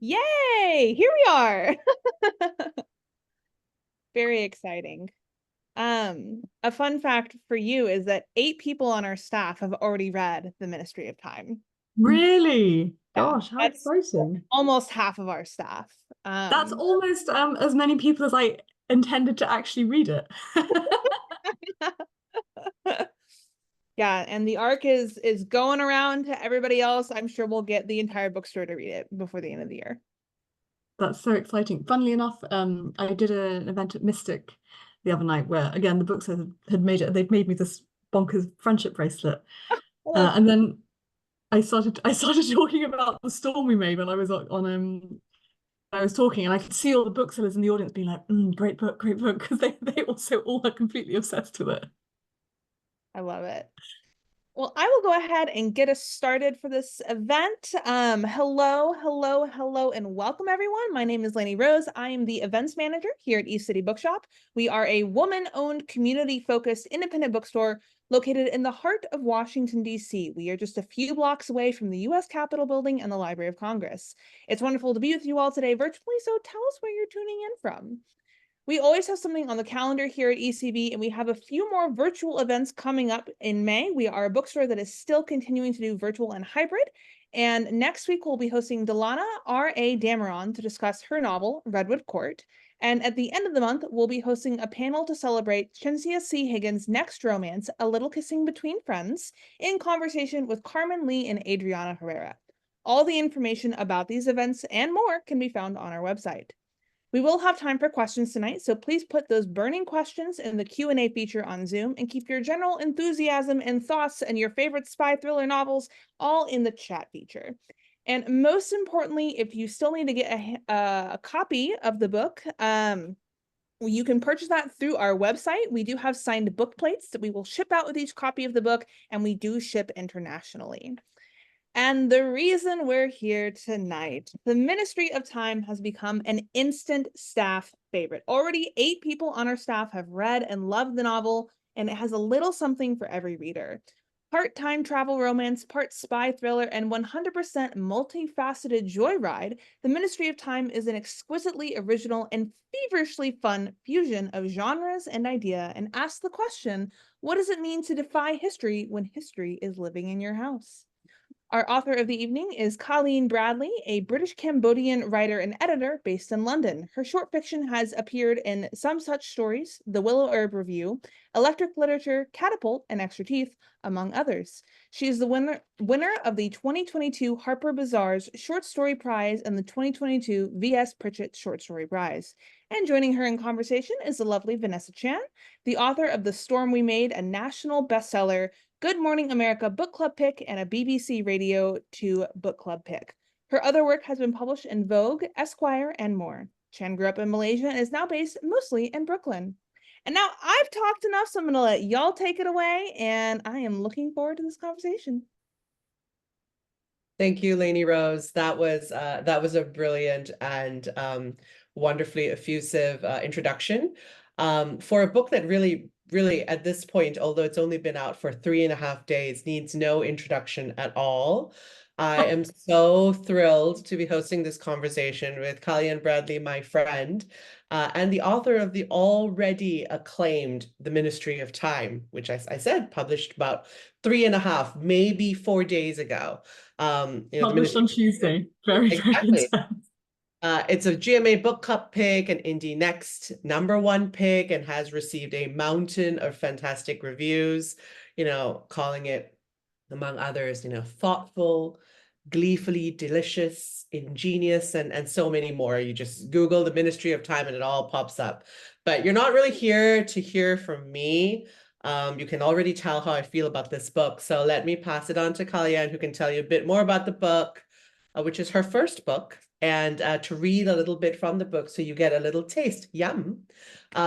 Yay! Here we are. Very exciting. A fun fact for you is that 8 people on our staff have already read The Ministry of Time. Really? Yeah, Gosh, how that's exciting. almost half of our staff. That's almost as many people as I intended to actually read it. Yeah, and the arc is going around to everybody else. I'm sure we'll get the entire bookstore to read it before the end of the year. That's so exciting. Funnily enough, I did an event at Mystic the other night where, again, the books had made it. They'd made me this bonkers friendship bracelet, I love and then I started talking about the storm we made when I was I was talking, and I could see all the booksellers in the audience being like, great book," because they also all are completely obsessed with it. I love it. Well, I will go ahead and get us started for this event. Hello, and welcome everyone. My name is Lainey Rose. I am the events manager here at City Bookshop. We are a woman-owned, community-focused independent bookstore located in the heart of Washington, D.C. We are just a few blocks away from the U.S. Capitol building and the Library of Congress. It's wonderful to be with you all today virtually, so tell us where you're tuning in from. We always have something on the calendar here at ECB, and we have a few more virtual events coming up in May. We are a bookstore that is still continuing to do virtual and hybrid. And next week, we'll be hosting Delana R.A. Dameron to discuss her novel, Redwood Court. And at the end of the month, we'll be hosting a panel to celebrate Chinzia C. Higgins' next romance, A Little Kissing Between Friends, in conversation with Carmen Lee and Adriana Herrera. All the information about these events and more can be found on our website. We will have time for questions tonight, so please put those burning questions in the Q&A feature on Zoom and keep your general enthusiasm and thoughts and your favorite spy thriller novels all in the chat feature. And most importantly, if you still need to get a copy of the book, you can purchase that through our website. We do have signed book plates that we will ship out with each copy of the book, and we do ship internationally. And the reason we're here tonight, the Ministry of Time has become an instant staff favorite. Already 8 people on our staff have read and loved the novel, and it has a little something for every reader. Part time travel romance, part spy thriller, and 100% multifaceted joyride, the Ministry of Time is an exquisitely original and feverishly fun fusion of genres and idea, and asks the question, what does it mean to defy history when history is living in your house? Our author of the evening is Kaliane Bradley, a British-Cambodian writer and editor based in London. Her short fiction has appeared in Some Such Stories, The Willow Herb Review, Electric Literature, Catapult, and Extra Teeth, among others. She is the winner of the 2022 Harper Bazaar's Short Story Prize and the 2022 V.S. Pritchett Short Story Prize. And joining her in conversation is the lovely Vanessa Chan, the author of The Storm We Made, a national bestseller, Good Morning America book club pick, and a BBC Radio 2 book club pick. Her other work has been published in Vogue, Esquire, and more. Chan grew up in Malaysia and is now based mostly in Brooklyn. And now I've talked enough, so I'm going to let y'all take it away, and I am looking forward to this conversation. Thank you, Lainey Rose. That was a brilliant and wonderfully effusive introduction for a book that really at this point, although it's only been out for 3.5 days, needs no introduction at all. I am so thrilled to be hosting this conversation with Kaliane Bradley, my friend, and the author of the already acclaimed The Ministry of Time, which I said published about 3.5, maybe 4 days ago. The Published on Tuesday. Very exactly. intense. It's a GMA Book Club pick, an Indie Next #1 pick, and has received a mountain of fantastic reviews, calling it, among others, thoughtful, gleefully delicious, ingenious, and so many more. You just Google the Ministry of Time and it all pops up. But you're not really here to hear from me. You can already tell how I feel about this book. So let me pass it on to Kaliane, who can tell you a bit more about the book, which is her first book, and to read a little bit from the book so you get a little taste, yum,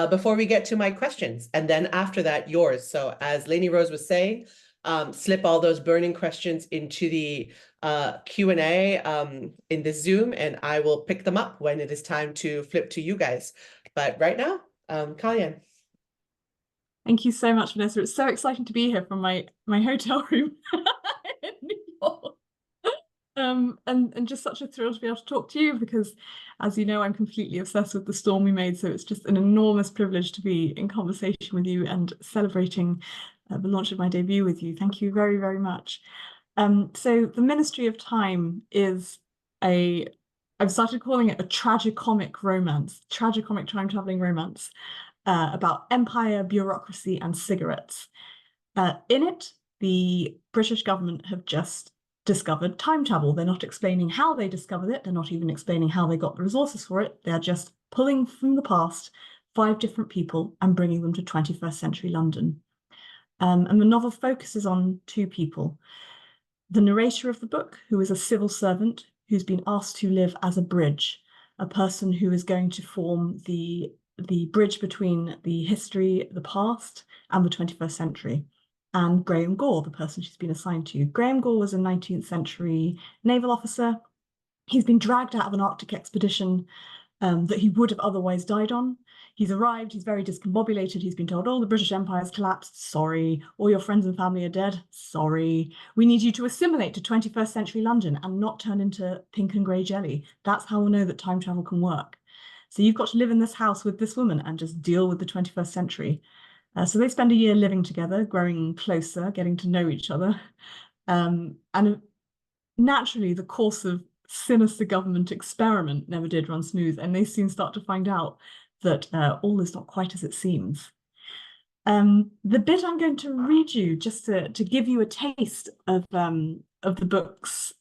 before we get to my questions. And then after that, yours. So as Lainey Rose was saying, slip all those burning questions into the Q&A in this Zoom, and I will pick them up when it is time to flip to you guys. But right now, Kaliane. Thank you so much, Vanessa. It's so exciting to be here from my hotel room in New York. and just such a thrill to be able to talk to you because, as you know, I'm completely obsessed with the storm we made. So it's just an enormous privilege to be in conversation with you and celebrating the launch of my debut with you. Thank you very, very much. So the Ministry of Time is I've started calling it a tragicomic romance, tragicomic time traveling romance about empire, bureaucracy, and cigarettes. In it, the British government have just discovered time travel. They're not explaining how they discovered it. They're not even explaining how they got the resources for it. They're just pulling from the past 5 different people and bringing them to 21st century London. And the novel focuses on 2 people. The narrator of the book, who is a civil servant who's been asked to live as a bridge, a person who is going to form the bridge between the history, the past, and the 21st century. And Graham Gore, the person she's been assigned to. Graham Gore was a 19th century naval officer. He's been dragged out of an Arctic expedition that he would have otherwise died on. He's arrived, he's very discombobulated, he's been told, oh, the British Empire's collapsed, sorry. All your friends and family are dead, sorry. We need you to assimilate to 21st century London and not turn into pink and grey jelly. That's how we'll know that time travel can work. So you've got to live in this house with this woman and just deal with the 21st century. So they spend a year living together, growing closer, getting to know each other. And naturally, the course of sinister government experiment never did run smooth, and they soon start to find out that all is not quite as it seems. The bit I'm going to read you, just to give you a taste of the book's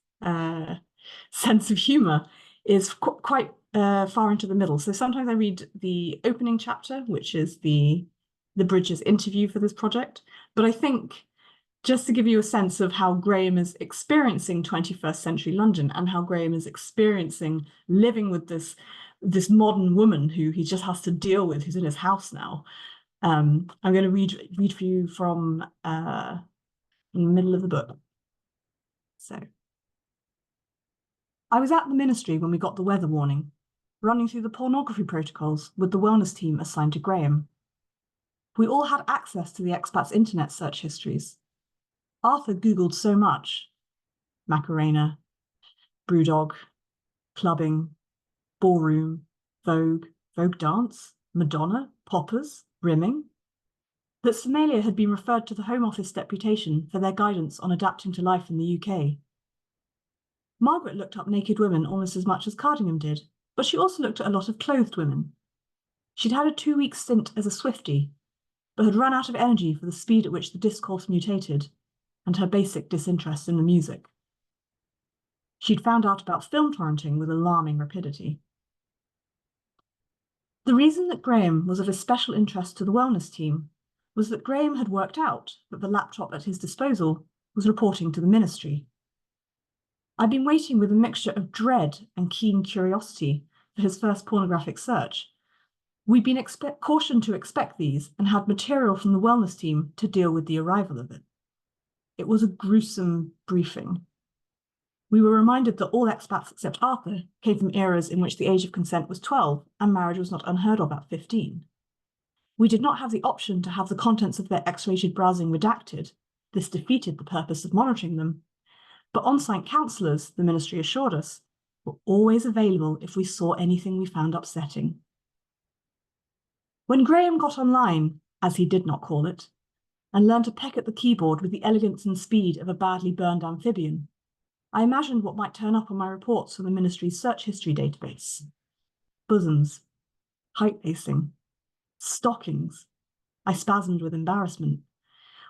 sense of humour, is quite far into the middle. So sometimes I read the opening chapter, which is the Bridges interview for this project, but I think just to give you a sense of how Graham is experiencing 21st century London and how Graham is experiencing living with this modern woman who he just has to deal with, who's in his house now. I'm going to read for you from in the middle of the book. So, I was at the ministry when we got the weather warning, running through the pornography protocols with the wellness team assigned to Graham. We all had access to the expats' internet search histories. Arthur Googled so much: Macarena, Brewdog, clubbing, ballroom, Vogue, Vogue dance, Madonna, poppers, rimming, that Somalia had been referred to the Home Office deputation for their guidance on adapting to life in the UK. Margaret looked up naked women almost as much as Cardingham did, but she also looked at a lot of clothed women. She'd had a 2-week stint as a Swiftie, but had run out of energy for the speed at which the discourse mutated, and her basic disinterest in the music. She'd found out about film torrenting with alarming rapidity. The reason that Graham was of especial interest to the wellness team was that Graham had worked out that the laptop at his disposal was reporting to the ministry. I'd been waiting with a mixture of dread and keen curiosity for his first pornographic search. We'd been cautioned to expect these and had material from the wellness team to deal with the arrival of it. It was a gruesome briefing. We were reminded that all expats except Arthur came from eras in which the age of consent was 12 and marriage was not unheard of at 15. We did not have the option to have the contents of their X-rated browsing redacted. This defeated the purpose of monitoring them. But on-site counsellors, the ministry assured us, were always available if we saw anything we found upsetting. When Graham got online, as he did not call it, and learned to peck at the keyboard with the elegance and speed of a badly burned amphibian, I imagined what might turn up on my reports from the ministry's search history database. Bosoms, height lacing, stockings. I spasmed with embarrassment.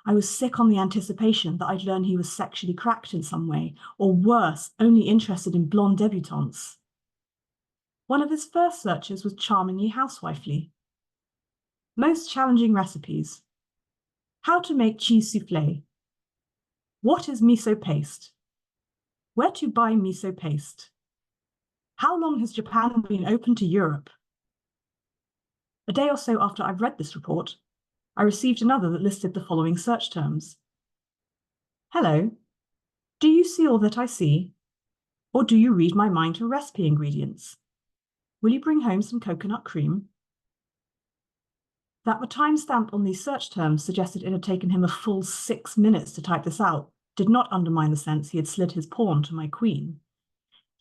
I was sick on the anticipation that I'd learn he was sexually cracked in some way, or worse, only interested in blonde debutantes. One of his first searches was charmingly housewifely. Most challenging recipes. How to make cheese soufflé. What is miso paste? Where to buy miso paste? How long has Japan been open to Europe? A day or so after I'd read this report, I received another that listed the following search terms. Hello, do you see all that I see? Or do you read my mind to recipe ingredients? Will you bring home some coconut cream? That the timestamp on these search terms suggested it had taken him a full 6 minutes to type this out did not undermine the sense he had slid his pawn to my queen.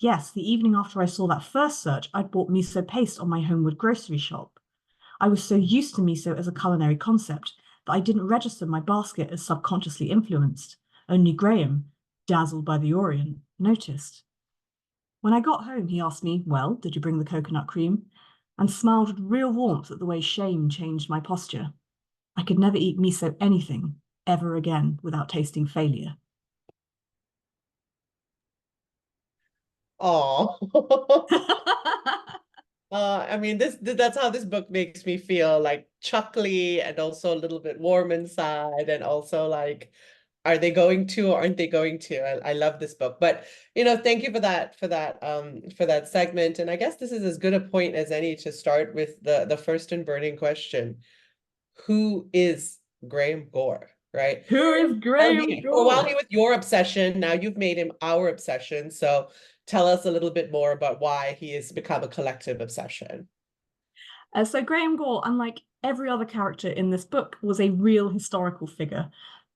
Yes, the evening after I saw that first search, I'd bought miso paste on my homeward grocery shop. I was so used to miso as a culinary concept that I didn't register my basket as subconsciously influenced. Only Graham, dazzled by the Orient, noticed. When I got home, he asked me, well, did you bring the coconut cream? And smiled with real warmth at the way shame changed my posture. I could never eat miso anything ever again without tasting failure. Oh. I mean, that's how this book makes me feel, like chuckly and also a little bit warm inside, and also like, are they going to or aren't they going to? I love this book. But thank you for that segment. And I guess this is as good a point as any to start with the first and burning question. Who is Graham Gore, right? Who is Graham For a while Gore? he was your obsession. Now you've made him our obsession. So tell us a little bit more about why he has become a collective obsession. So Graham Gore, unlike every other character in this book, was a real historical figure.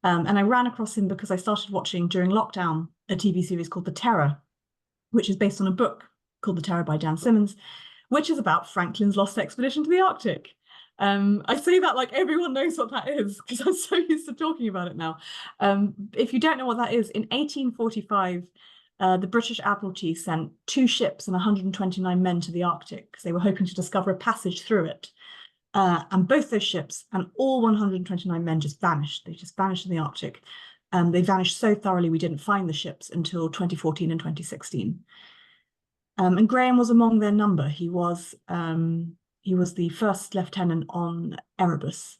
And I ran across him because I started watching during lockdown a TV series called The Terror, which is based on a book called The Terror by Dan Simmons, which is about Franklin's lost expedition to the Arctic. I say that like everyone knows what that is because I'm so used to talking about it now. If you don't know what that is, in 1845, the British Admiralty sent 2 ships and 129 men to the Arctic because they were hoping to discover a passage through it. And both those ships and all 129 men just vanished. They just vanished in the Arctic. They vanished so thoroughly we didn't find the ships until 2014 and 2016. And Graham was among their number. He was the first lieutenant on Erebus.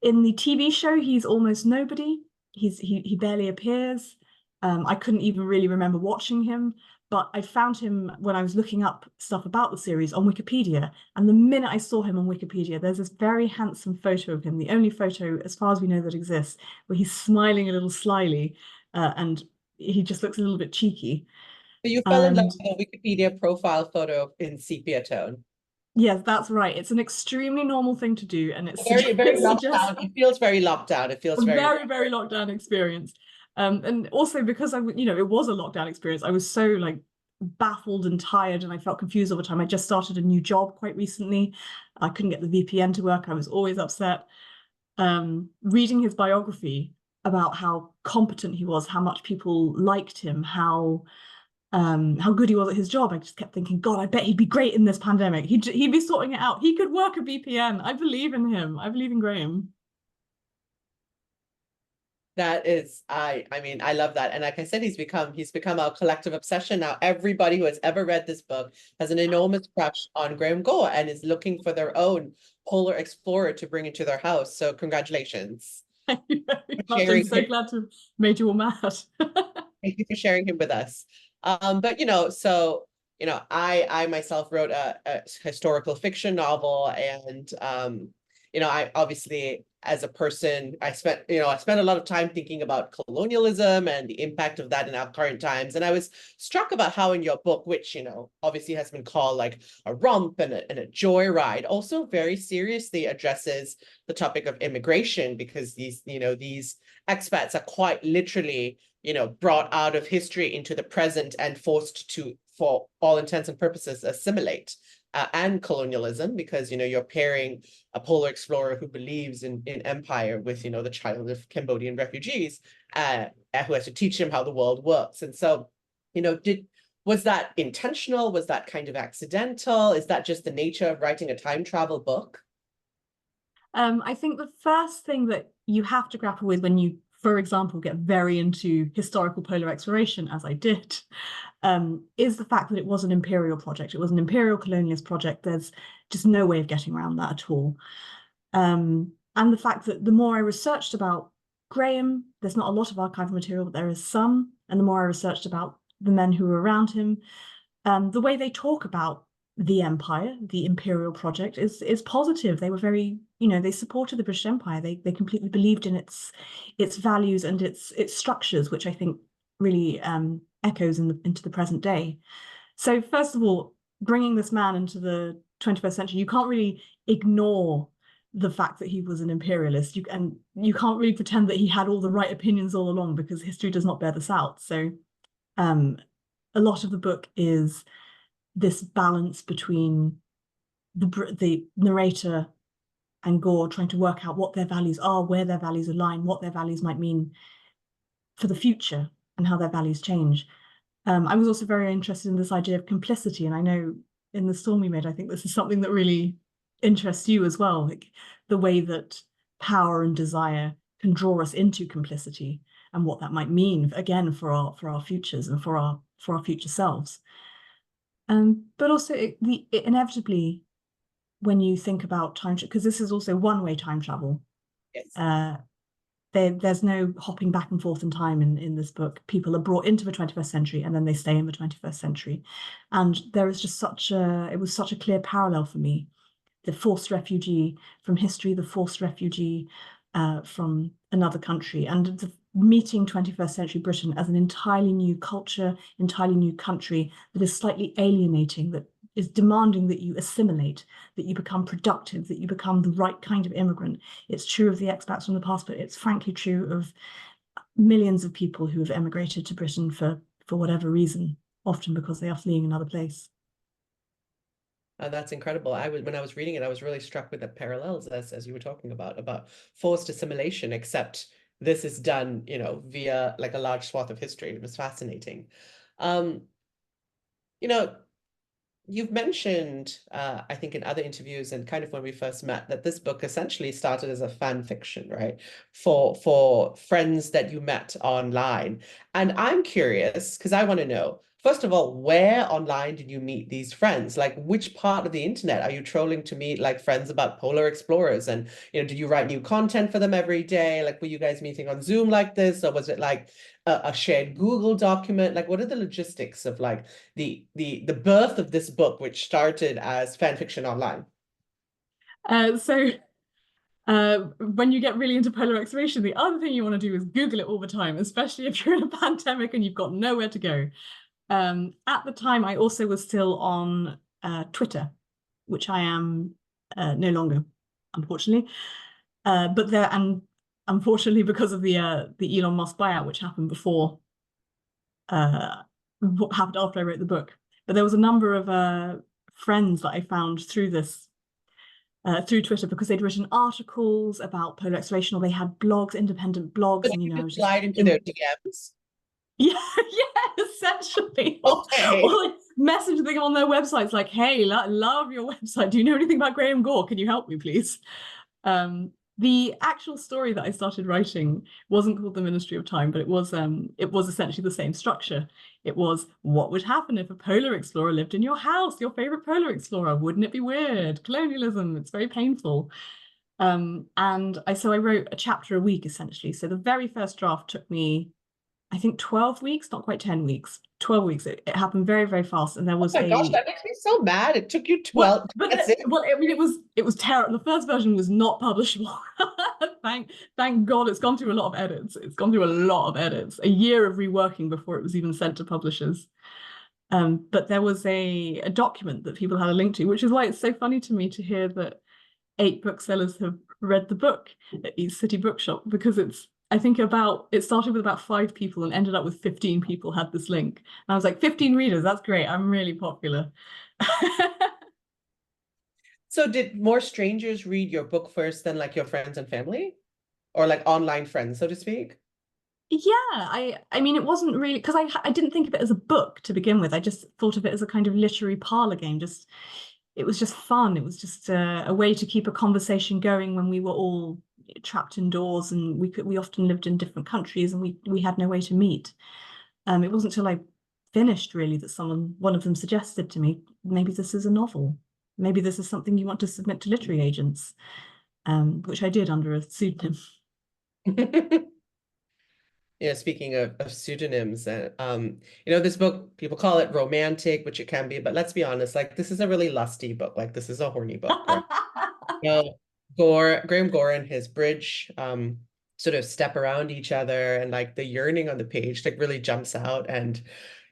In the TV show, he's almost nobody. He barely appears. I couldn't even really remember watching him, but I found him when I was looking up stuff about the series on Wikipedia. And the minute I saw him on Wikipedia, there's this very handsome photo of him, the only photo, as far as we know, that exists, where he's smiling a little slyly, and he just looks a little bit cheeky. So you fell in love with a Wikipedia profile photo in sepia tone. Yes, that's right. It's an extremely normal thing to do, and Very, very it locked suggests down. It feels very locked down. It feels a very very, very locked down experience. And also because it was a lockdown experience, I was so like baffled and tired, and I felt confused all the time. I just started a new job quite recently. I couldn't get the VPN to work. I was always upset. Reading his biography about how competent he was, how much people liked him, how good he was at his job. I just kept thinking, God, I bet he'd be great in this pandemic. He'd be sorting it out. He could work a VPN. I believe in him. I believe in Graham. That is, I mean, I love that. And like I said, he's become our collective obsession. Now, everybody who has ever read this book has an enormous crush on Graham Gore and is looking for their own polar explorer to bring into their house. So congratulations. Thank you very much. I'm so glad to have made you all mad. Thank you for sharing him with us. But I myself wrote a historical fiction novel, and I obviously, as a person, I spent a lot of time thinking about colonialism and the impact of that in our current times. And I was struck about how in your book, which obviously has been called like a romp and a joyride, also very seriously addresses the topic of immigration, because these expats are quite literally brought out of history into the present and forced to, for all intents and purposes, assimilate. And colonialism, because you're pairing a polar explorer who believes in empire with the child of Cambodian refugees, who has to teach him how the world works. And so, was that intentional? Was that kind of accidental? Is that just the nature of writing a time travel book? I think the first thing that you have to grapple with when you, for example, get very into historical polar exploration, as I did, is the fact that it was an imperial project. It was an imperial colonialist project. There's just no way of getting around that at all. And the fact that the more I researched about Graham, there's not a lot of archival material, but there is some. And the more I researched about the men who were around him, the way they talk about the empire, the imperial project, is positive. They were very, they supported the British Empire. They completely believed in its values and its structures, which I think really echoes into the present day. So first of all, bringing this man into the 21st century, you can't really ignore the fact that he was an imperialist. You can't really pretend that he had all the right opinions all along, because history does not bear this out. So a lot of the book is this balance between the narrator and Gore trying to work out what their values are, where their values align, what their values might mean for the future, and how their values change. I was also very interested in this idea of complicity, and I know in The Storm We Made, I think this is something that really interests you as well, like the way that power and desire can draw us into complicity, and what that might mean again for our futures and for our future selves. But also it inevitably, when you think about time, because this is also one-way time travel. Yes. There's no hopping back and forth in time in this book. People are brought into the 21st century and then they stay in the 21st century. And there is just it was such a clear parallel for me. The forced refugee from history, the forced refugee from another country, and meeting 21st century Britain as an entirely new culture, entirely new country that is slightly alienating, that is demanding that you assimilate, that you become productive, that you become the right kind of immigrant. It's true of the expats from the past, but it's frankly true of millions of people who have emigrated to Britain for whatever reason, often because they are fleeing another place. That's incredible. When I was reading it, I was really struck with the parallels as you were talking about forced assimilation, except this is done, via like a large swath of history. It was fascinating. You know, you've mentioned, I think in other interviews and kind of when we first met, that this book essentially started as a fan fiction, right? For friends that you met online. And I'm curious, because I want to know, first of all, where online did you meet these friends? Like, which part of the internet are you trolling to meet like friends about polar explorers? And, did you write new content for them every day? Like, were you guys meeting on Zoom like this? Or was it like a shared Google document? Like, what are the logistics of like the birth of this book, which started as fan fiction online? When you get really into polar exploration, the other thing you want to do is Google it all the time, especially if you're in a pandemic and you've got nowhere to go. At the time, I also was still on Twitter, which I am no longer, unfortunately. And unfortunately, because of the Elon Musk buyout, which happened before what happened after I wrote the book. But there was a number of friends that I found through this through Twitter, because they'd written articles about polar exploration, or they had blogs, independent blogs, But and you I just was slide into their DMs. Yeah, essentially. Okay. Or like message them on their websites like, hey, love your website. Do you know anything about Graham Gore? Can you help me, please? The actual story that I started writing wasn't called The Ministry of Time, but it was essentially the same structure. It was, what would happen if a polar explorer lived in your house, your favorite polar explorer? Wouldn't it be weird? Colonialism, it's very painful. And so I wrote a chapter a week, essentially. So the very first draft took me, I think, 12 weeks, not quite 10 weeks, 12 weeks. It happened very, very fast. And there was Oh my gosh, that makes me so mad. It took you 12. That's it. Well, I mean, it was terrible. The first version was not publishable. Thank God it's gone through a lot of edits. It's gone through a lot of edits, a year of reworking before it was even sent to publishers. But there was a document that people had a link to, which is why it's so funny to me to hear that 8 booksellers have read the book at City Bookshop, because it started with about 5 people and ended up with 15 people had this link. And I was like, 15 readers, that's great. I'm really popular. So did more strangers read your book first than like your friends and family? Or like online friends, so to speak? Yeah, I mean, it wasn't really, because I didn't think of it as a book to begin with. I just thought of it as a kind of literary parlor game. It was just fun. It was just a way to keep a conversation going when we were all trapped indoors, and we often lived in different countries, and we had no way to meet. It wasn't until I finished really that one of them suggested to me, maybe this is a novel. Maybe this is something you want to submit to literary agents, which I did under a pseudonym. Yeah, speaking of pseudonyms, this book, people call it romantic, which it can be, but let's be honest, like this is a really lusty book. Like this is a horny book, right? Graham Gore and his bridge sort of step around each other, and like the yearning on the page like really jumps out, and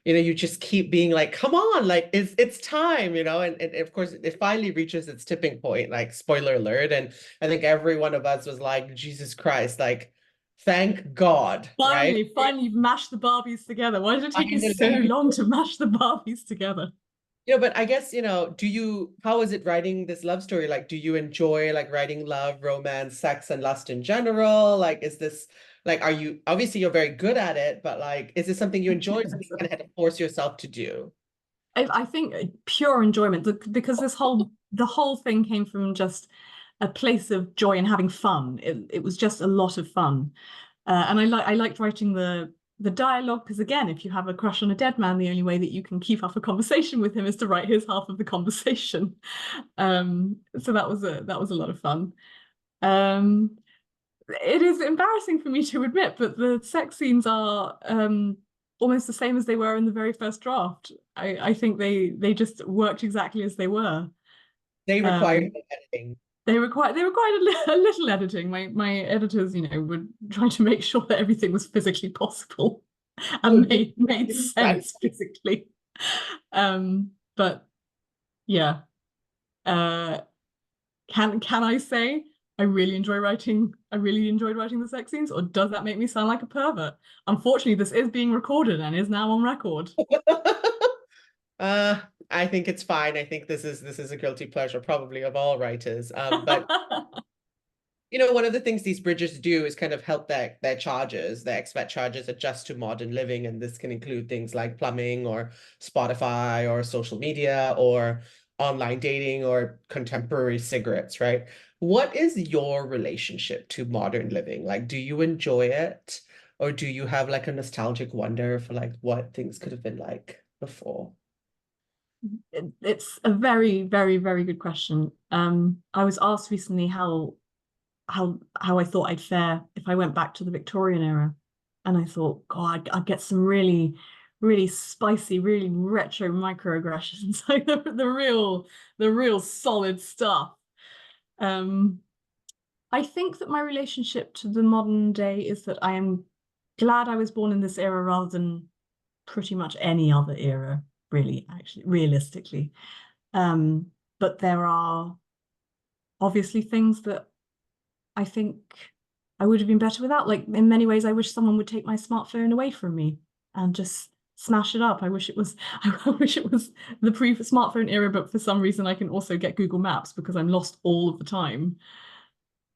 you just keep being like, come on, like it's time, and of course it finally reaches its tipping point, like spoiler alert. And I think every one of us was like, Jesus Christ, like Thank God, right? Finally, you've mashed the Barbies together. Why did it take you so Finally. long to mash the Barbies together? But I guess, how is it writing this love story? Like, do you enjoy like writing love, romance, sex, and lust in general? Like, is this like, obviously you're very good at it, but like, is this something you enjoy? Something you kind of had to force yourself to do? I think pure enjoyment, because the whole thing came from just a place of joy and having fun. It was just a lot of fun. And I liked writing the dialogue, because again, if you have a crush on a dead man, the only way that you can keep up a conversation with him is to write his half of the conversation. So that was a lot of fun. It is embarrassing for me to admit, but the sex scenes are almost the same as they were in the very first draft. I think they just worked exactly as they were. They require editing. They required a little editing. My editors, were trying to make sure that everything was physically possible and made sense physically. But yeah, can I say I really enjoyed writing the sex scenes, or does that make me sound like a pervert? Unfortunately, this is being recorded and is now on record. I think it's fine. I think this is a guilty pleasure, probably of all writers. But one of the things these bridges do is kind of help their expat charges adjust to modern living, and this can include things like plumbing or Spotify or social media or online dating or contemporary cigarettes, right? What is your relationship to modern living? Like, do you enjoy it, or do you have like a nostalgic wonder for like what things could have been like before? It's a very, very, very good question. I was asked recently how I thought I'd fare if I went back to the Victorian era, and I thought, God, I'd get some really, really spicy, really retro microaggressions, like the real solid stuff. I think that my relationship to the modern day is that I am glad I was born in this era rather than pretty much any other era, really, actually, realistically. But there are obviously things that I think I would have been better without. Like, in many ways, I wish someone would take my smartphone away from me and just smash it up. I wish it was the pre-smartphone era, but for some reason I can also get Google Maps because I'm lost all of the time.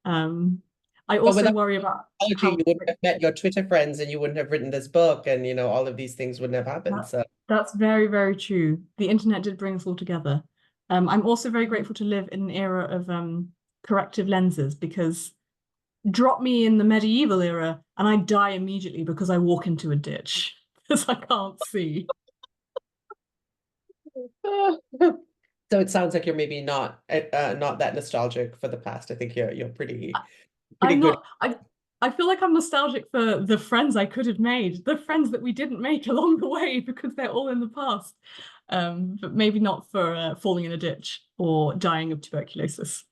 I also worry about technology, you wouldn't have met your Twitter friends, and you wouldn't have written this book, and all of these things wouldn't have happened. So that's very, very true. The internet did bring us all together. I'm also very grateful to live in an era of corrective lenses, because drop me in the medieval era and I die immediately because I walk into a ditch because I can't see. So it sounds like you're maybe not that nostalgic for the past. I think you're pretty I'm good. not. I feel like I'm nostalgic for the friends I could have made, the friends that we didn't make along the way because they're all in the past. But maybe not for falling in a ditch or dying of tuberculosis.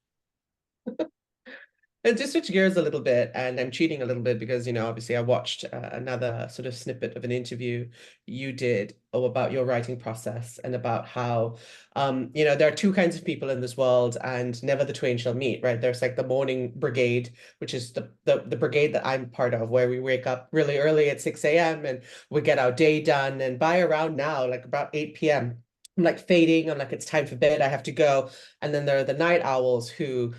And to switch gears a little bit, and I'm cheating a little bit because, obviously I watched another sort of snippet of an interview you did about your writing process and about how, there are two kinds of people in this world and never the twain shall meet, right? There's like the morning brigade, which is the brigade that I'm part of, where we wake up really early at 6 a.m. and we get our day done. And by around now, like about 8 p.m., I'm like fading. I'm like, it's time for bed. I have to go. And then there are the night owls who,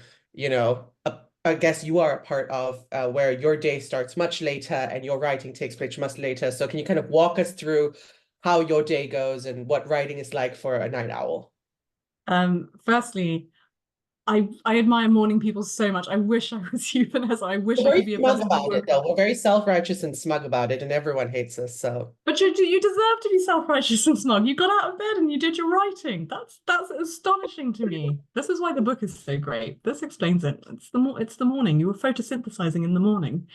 I guess you are a part of where your day starts much later and your writing takes place much later. So can you kind of walk us through how your day goes and what writing is like for a night owl? Firstly, I admire morning people so much. I wish I was you, Vanessa. I wish We're I could very be a smug person about it, though. We're very self-righteous and smug about it, and everyone hates us. So, but you deserve to be self-righteous and smug. You got out of bed and you did your writing. That's astonishing to me. This is why the book is so great. This explains it. It's the morning. You were photosynthesizing in the morning.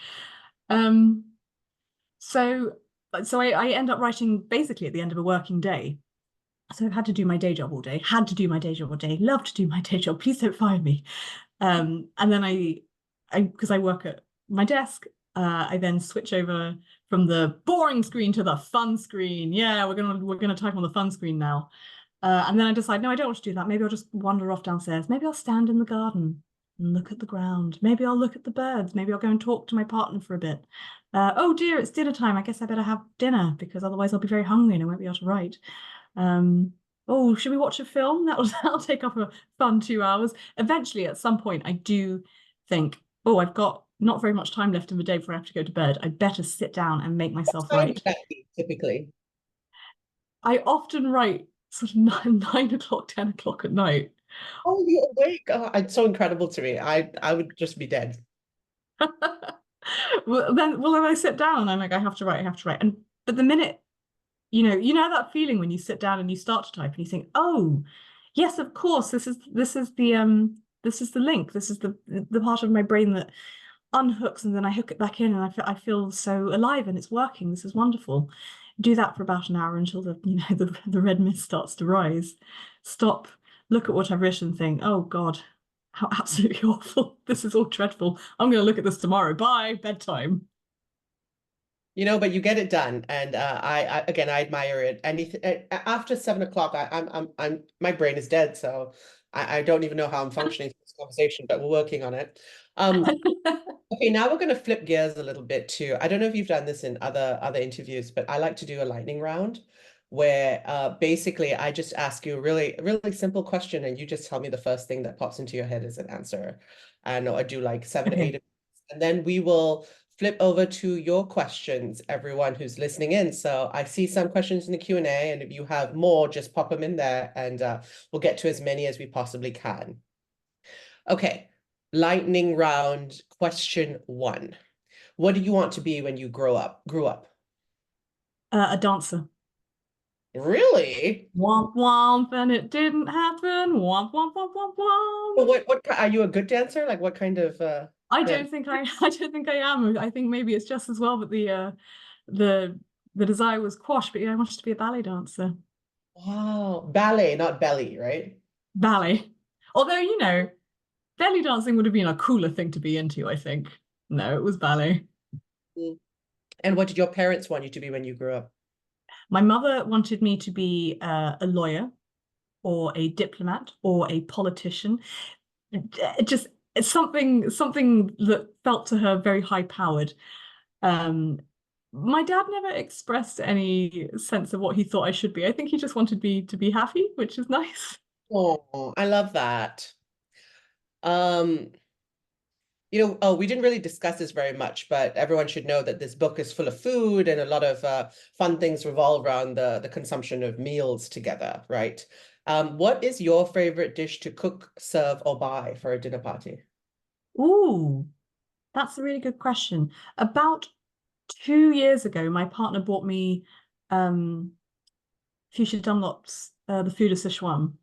So I end up writing basically at the end of a working day. So I've had to do my day job all day. Love to do my day job. Please don't fire me. And then I because I work at my desk, I then switch over from the boring screen to the fun screen. Yeah, we're gonna type on the fun screen now. And then I decide, no, I don't want to do that. Maybe I'll just wander off downstairs. Maybe I'll stand in the garden. and look at the ground. Maybe I'll look at the birds. Maybe I'll go and talk to my partner for a bit. Oh dear, it's dinner time. I guess I better have dinner because otherwise I'll be very hungry and I won't be able to write. Oh, should we watch a film? That'll take up a fun 2 hours. Eventually, at some point, I do think, oh, I've got not very much time left in the day before I have to go to bed. I better sit down and make myself What time write. does that be, typically? I often write sort of 9 o'clock, 10 o'clock at night. Oh, you're awake. Oh, it's so incredible to me. I would just be dead. Well, then I sit down and I'm like, I have to write, I have to write. But the minute, you know that feeling when you sit down and you start to type and you think, oh, yes, of course, this is the link. This is the part of my brain that unhooks and then I hook it back in and I feel so alive and it's working. This is wonderful. Do that for about an hour until the red mist starts to rise. Stop, look at what I've written and think, oh God, how absolutely awful. This is all dreadful. I'm going to look at this tomorrow. Bye, bedtime. But you get it done, and I again, I admire it. Anything after 7 o'clock, my brain is dead, so I don't even know how I'm functioning through this conversation, but we're working on it. Okay, now we're going to flip gears a little bit too. I don't know if you've done this in other interviews, but I like to do a lightning round where basically I just ask you a really simple question, and you just tell me the first thing that pops into your head as an answer. And I do like 7 to 8, and then we will flip over to your questions, everyone who's listening in. So I see some questions in the Q&A, and if you have more, just pop them in there, and we'll get to as many as we possibly can. Okay, lightning round question 1. What do you want to be when you grew up? A dancer. Really? Womp womp, and it didn't happen. Womp womp womp womp womp. Well, what are you a good dancer? Like what kind of I don't think I am. I think maybe it's just as well, but the desire was quashed. But yeah, I wanted to be a ballet dancer. Wow, ballet, not belly, right? Ballet. Although, belly dancing would have been a cooler thing to be into, I think. No, it was ballet. And what did your parents want you to be when you grew up? My mother wanted me to be a lawyer or a diplomat or a politician. Just something that felt to her very high powered. My dad never expressed any sense of what he thought I should be. I think he just wanted me to be happy, which is nice. Oh, I love that. We didn't really discuss this very much, but everyone should know that this book is full of food and a lot of fun things revolve around the consumption of meals together, right? What is your favorite dish to cook, serve, or buy for a dinner party? Ooh, that's a really good question. About 2 years ago, my partner bought me Fuchsia Dunlop's The Food of Sichuan,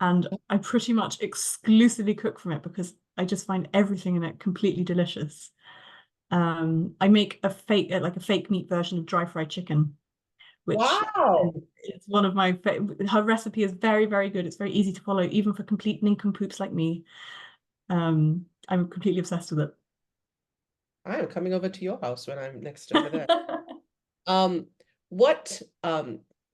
and I pretty much exclusively cook from it because I just find everything in it completely delicious. I make a fake meat version of dry fried chicken, which Wow. is one of my her recipe is very, very good. It's very easy to follow, even for complete nincompoops like me. I'm completely obsessed with it. I am coming over to your house when I'm next over there. What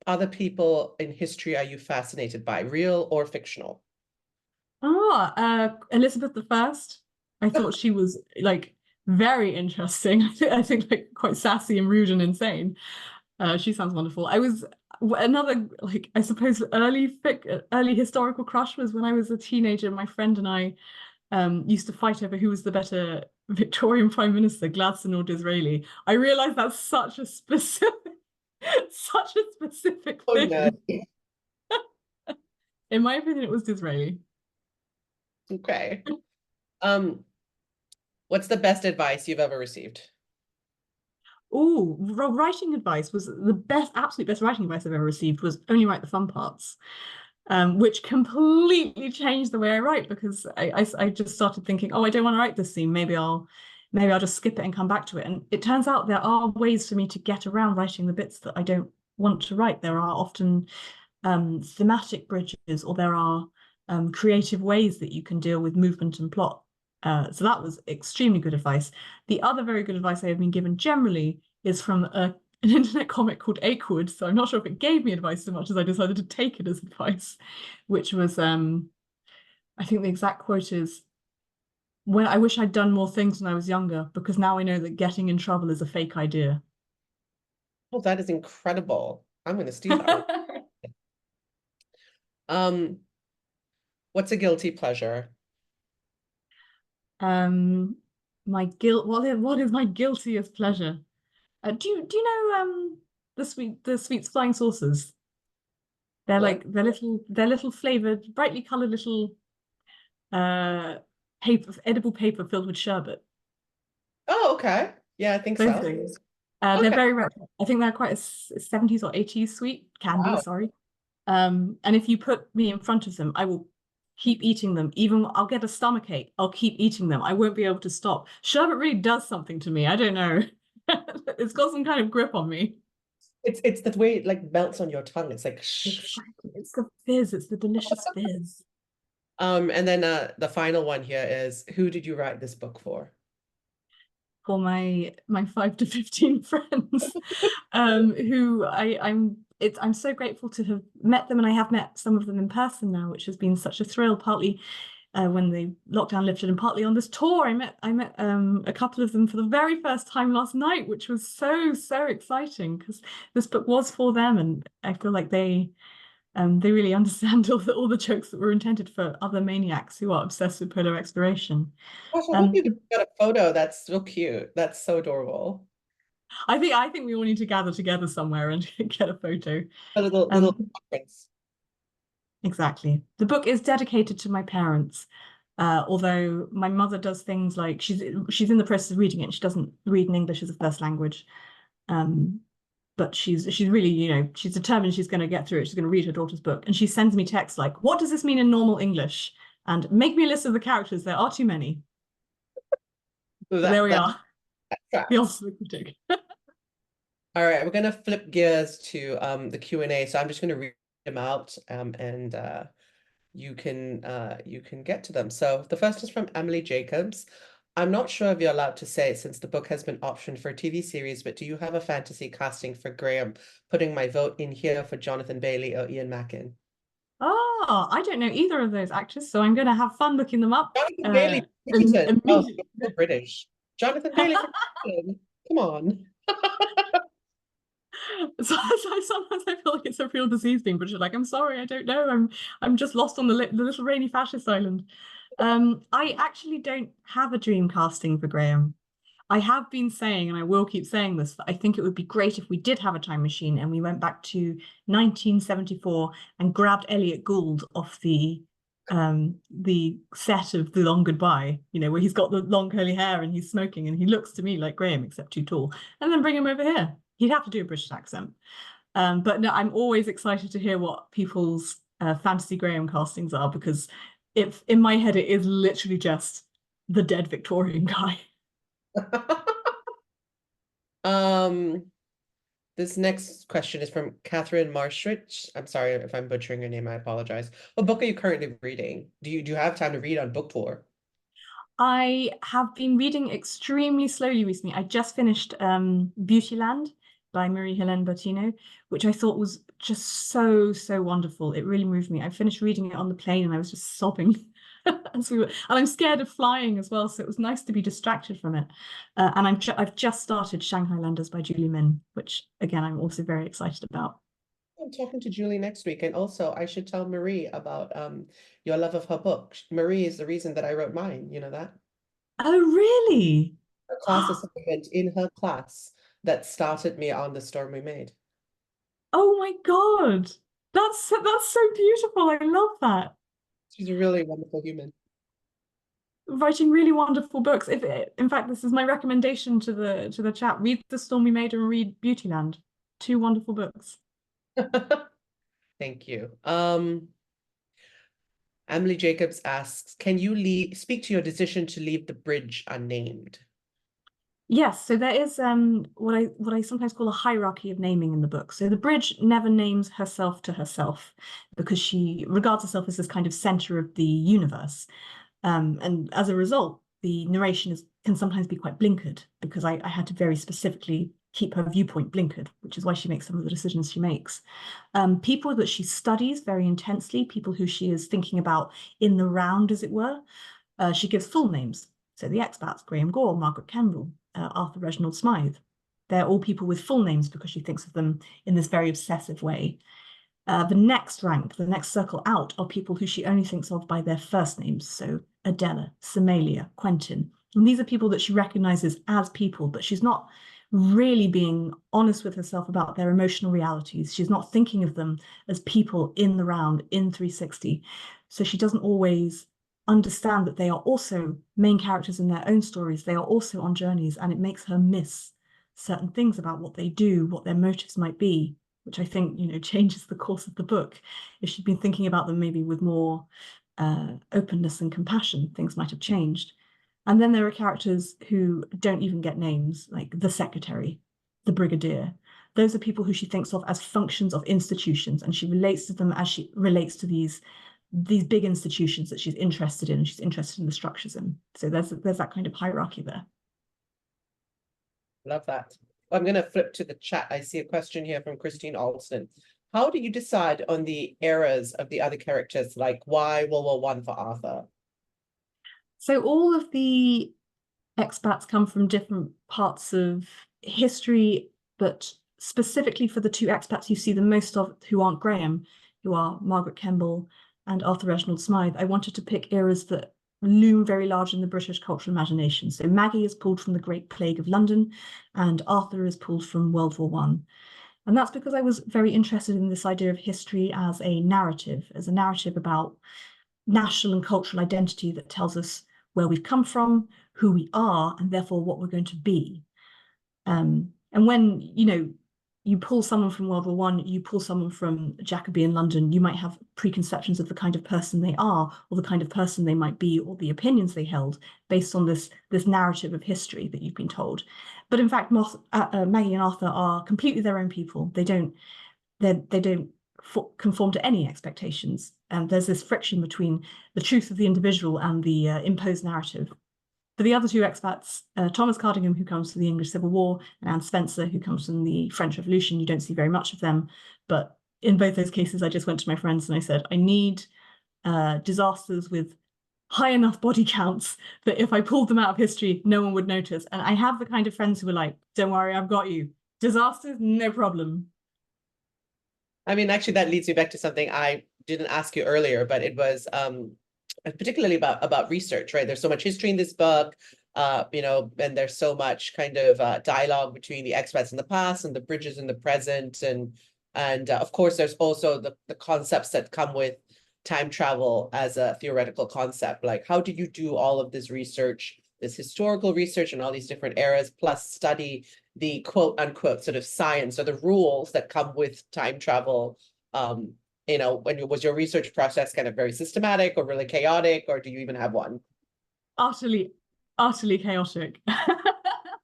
other people in history are you fascinated by, real or fictional? Elizabeth I. I thought she was like very interesting. I think like quite sassy and rude and insane. She sounds wonderful. Another like I suppose early historical crush was when I was a teenager. My friend and I used to fight over who was the better Victorian Prime Minister, Gladstone or Disraeli. I realize that's such a specific Oh, thing. no. In my opinion, it was Disraeli. Okay. What's the best advice you've ever received? Oh, writing advice was the absolute best writing advice I've ever received was only write the fun parts, which completely changed the way I write because I just started thinking, oh, I don't want to write this scene. Maybe I'll just skip it and come back to it. And it turns out there are ways for me to get around writing the bits that I don't want to write. There are often thematic bridges, or there are creative ways that you can deal with movement and plot. So that was extremely good advice. The other very good advice I have been given generally is from an internet comic called Achewood. So I'm not sure if it gave me advice so much as I decided to take it as advice, which was, I think the exact quote is, when I wish I'd done more things when I was younger, because now I know that getting in trouble is a fake idea. Oh, that is incredible. I'm going to steal that one. What's a guilty pleasure? My guilt. What is my guiltiest pleasure? Do you know the sweets flying saucers? They're What? like they're little flavored, brightly colored little uh edible paper filled with sherbet. Oh, okay. Yeah, I think Those so. things. They're Okay. very retro. I think they're quite a 70s or 80s sweet candy, Wow. sorry. And if you put me in front of them, I will keep eating them. Even I'll get a stomachache. I'll keep eating them. I won't be able to stop. Sherbet really does something to me. I don't know. It's got some kind of grip on me. It's the way it like melts on your tongue. It's like shh. Exactly. It's the fizz. It's the delicious fizz. And then the final one here is, who did you write this book for? For my 5 to 15 friends, who I'm so grateful to have met them, and I have met some of them in person now, which has been such a thrill. Partly when the lockdown lifted, and partly on this tour, I met a couple of them for the very first time last night, which was so exciting because this book was for them, and I feel like they really understand all the jokes that were intended for other maniacs who are obsessed with polar exploration. Gosh, I hope you got a photo. That's so cute. That's so adorable. I think we all need to gather together somewhere and get a photo. A little Um, conference. exactly. The book is dedicated to my parents, although my mother does things like she's in the process of reading it. And she doesn't read in English as a first language, but she's really, she's determined she's going to get through it. She's going to read her daughter's book, and she sends me texts like, "What does this mean in normal English?" And make me a list of the characters. There are too many. So But there we that are. tracks. The ultimate critic. All right, we're gonna flip gears to the Q&A. So I'm just gonna read them out and you can get to them. So the first is from Emily Jacobs. I'm not sure if you're allowed to say since the book has been optioned for a TV series, but do you have a fantasy casting for Graham? Putting my vote in here for Jonathan Bailey or Ian Mackin. Oh, I don't know either of those actors, so I'm going to have fun looking them up. Jonathan Bailey, Bridgerton. Oh, Immediately. so British. Jonathan Bailey from Bridgerton. Come on. So sometimes I feel like it's a real disease being British. Like, I'm sorry, I don't know. I'm just lost on the little rainy fascist island. I actually don't have a dream casting for Graham. I have been saying, and I will keep saying this, that I think it would be great if we did have a time machine and we went back to 1974 and grabbed Elliot Gould off the set of The Long Goodbye, where he's got the long curly hair and he's smoking and he looks to me like Graham, except too tall, and then bring him over here. He'd have to do a British accent. But no, I'm always excited to hear what people's fantasy Graham castings are, because if in my head it is literally just the dead Victorian guy. This next question is from Catherine Marshridge. I'm sorry if I'm butchering your name, I apologize. What book are you currently reading? Do you have time to read on book tour? I have been reading extremely slowly recently. I just finished Beautyland by Marie-Helene Bertino, which I thought was just so wonderful. It really moved me. I finished reading it on the plane and I was just sobbing as we were. And I'm scared of flying as well, so it was nice to be distracted from it. And I've just started Shanghai Landers by Julie Min, which again I'm also very excited about. I'm talking to Julie next week, and also I should tell Marie about your love of her book. Marie is the reason that I wrote mine. You know that? Oh, really? A class assignment in her class that started me on The Storm We Made. Oh my God. That's so beautiful. I love that. She's a really wonderful human. Writing really wonderful books. In fact, this is my recommendation to the chat. Read The Storm We Made and read Beautyland. Two wonderful books. Thank you. Emily Jacobs asks, can you speak to your decision to leave the bridge unnamed? Yes, so there is what I sometimes call a hierarchy of naming in the book. So the bridge never names herself to herself because she regards herself as this kind of center of the universe. And as a result, the narration can sometimes be quite blinkered because I had to very specifically keep her viewpoint blinkered, which is why she makes some of the decisions she makes. People that she studies very intensely, people who she is thinking about in the round, as it were, she gives full names. So the expats, Graham Gore, Margaret Kemble, Arthur Reginald Smythe, they're all people with full names because she thinks of them in this very obsessive way. The next rank, the next circle out, are people who she only thinks of by their first names. So Adela, Somalia, Quentin. And these are people that she recognizes as people, but she's not really being honest with herself about their emotional realities. She's not thinking of them as people in the round, in 360. So she doesn't always understand that they are also main characters in their own stories. They are also on journeys, and it makes her miss certain things about what they do, what their motives might be, which I think, changes the course of the book. If she'd been thinking about them maybe with more openness and compassion, things might have changed. And then there are characters who don't even get names, like the secretary, the brigadier. Those are people who she thinks of as functions of institutions, and she relates to them as she relates to these big institutions that she's interested in, and she's interested in the structures in. So there's that kind of hierarchy there. Love that. I'm going to flip to the chat. I see a question here from Christine Alston. How do you decide on the eras of the other characters? Like, why World War I for Arthur? So all of the expats come from different parts of history, but specifically for the two expats you see the most of who aren't Graham, who are Margaret Kemble and Arthur Reginald Smythe, I wanted to pick eras that loom very large in the British cultural imagination. So Maggie is pulled from the Great Plague of London, and Arthur is pulled from World War I. And that's because I was very interested in this idea of history as a narrative about national and cultural identity that tells us where we've come from, who we are, and therefore what we're going to be. And when, you pull someone from World War I, you pull someone from Jacobean London, you might have preconceptions of the kind of person they are, or the kind of person they might be, or the opinions they held based on this narrative of history that you've been told. But in fact, Maggie and Arthur are completely their own people. They don't conform to any expectations. And there's this friction between the truth of the individual and the imposed narrative. For the other two expats, Thomas Cardingham, who comes from the English Civil War, and Anne Spencer, who comes from the French Revolution, you don't see very much of them. But in both those cases, I just went to my friends and I said, I need disasters with high enough body counts that if I pulled them out of history, no one would notice. And I have the kind of friends who are like, don't worry, I've got you. Disasters, no problem. I mean, actually, that leads me back to something I didn't ask you earlier, but it was particularly about research, right? There's so much history in this book, and there's so much kind of dialogue between the expats in the past and the bridges in the present, and of course, there's also the concepts that come with time travel as a theoretical concept. Like, how do you do all of this research, this historical research, and all these different eras, plus study the quote unquote sort of science or the rules that come with time travel? Was your research process kind of very systematic or really chaotic, or do you even have one? Utterly chaotic.